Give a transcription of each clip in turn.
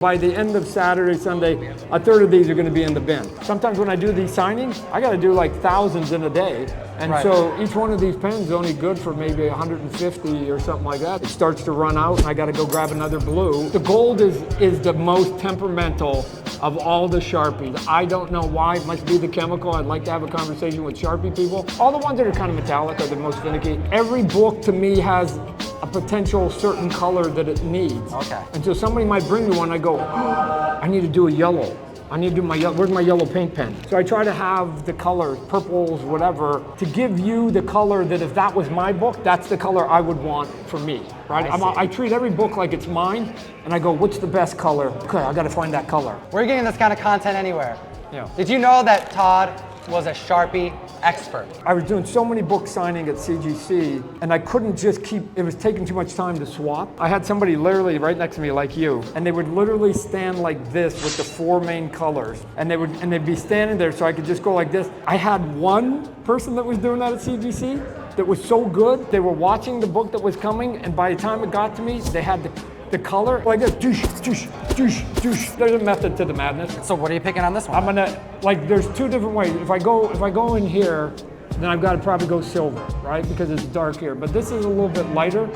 By the end of Saturday, Sunday, a third of these are going to be in the bin. Sometimes when I do these signings, I got to do like thousands in a day. And so each one of these pens is only good for maybe 150 or something like that. It starts to run out and I got to go grab another blue. The gold is the most temperamental of all the Sharpies. I don't know why, it must be the chemical. I'd like to have a conversation with Sharpie people. All the ones that are kind of metallic are the most finicky. Every book to me has a potential certain color that it needs. Okay. And so somebody might bring me one, I go, I need to do a yellow. I need to do my yellow, where's my yellow paint pen? So I try to have the colors, purples, whatever, to give you the color that if that was my book, that's the color I would want for me, right? I treat every book like it's mine, and I go, what's the best color? Okay, I gotta find that color. We're getting this kind of content anywhere. Yeah. Did you know that Todd was a Sharpie expert? I was doing so many book signing at CGC, and I couldn't just keep, it was taking too much time to swap. I had somebody literally right next to me like you, and they would literally stand like this with the four main colors, and they'd be standing there so I could just go like this. I had one person that was doing that at CGC that was so good, they were watching the book that was coming, and by the time it got to me, they had the color like this, doosh, doosh, doosh, doosh. There's a method to the madness. So what are you picking on this one? I'm gonna, like, there's two different ways. If I go in here, then I've got to probably go silver, right? Because it's dark here. But this is a little bit lighter.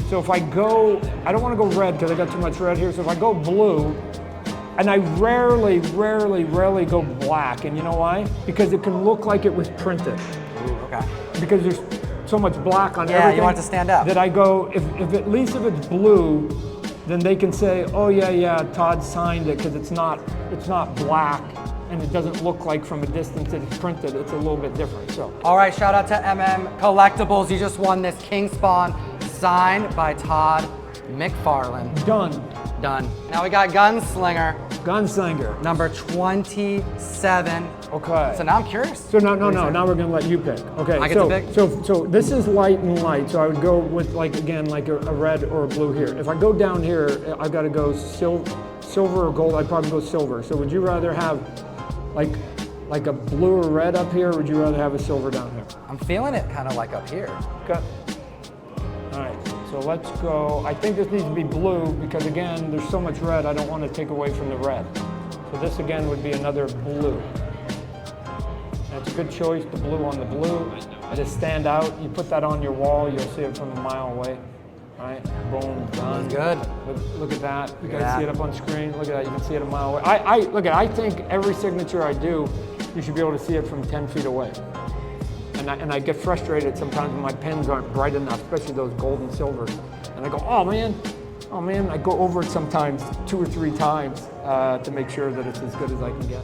So if I go, I don't want to go red because I got too much red here. So if I go blue, and I rarely go black. And you know why? Because it can look like it was printed. Ooh, okay. Because there's so much black on everything. Yeah, you want it to stand out. That I go, if at least if it's blue, then they can say, oh yeah, Todd signed it because it's not black and it doesn't look like from a distance it's printed. It's a little bit different. So. All right, shout out to Collectibles. You just won this King Spawn signed by Todd McFarlane. Done. Now we got Gunslinger. Gunslinger. Number 27. Okay. So now I'm curious. So no. Now we're gonna let you pick. Okay. I get to pick? So this is light and light. So I would go with like a red or a blue here. If I go down here, I've got to go silver or gold. I'd probably go silver. So would you rather have like a blue or red up here, or would you rather have a silver down here? I'm feeling it kind of like up here. Okay. All right. So let's go. I think this needs to be blue because again, there's so much red. I don't want to take away from the red. So this again would be another blue. That's a good choice, the blue on the blue. It'll stand out. You put that on your wall, you'll see it from a mile away. All right, boom, done. Good. Look at that. You guys see it up on screen. Look at that. You can see it a mile away. I think every signature I do, you should be able to see it from 10 feet away. And I get frustrated sometimes when my pens aren't bright enough, especially those gold and silvers. And I go, oh man. I go over it sometimes 2 or 3 times to make sure that it's as good as I can get.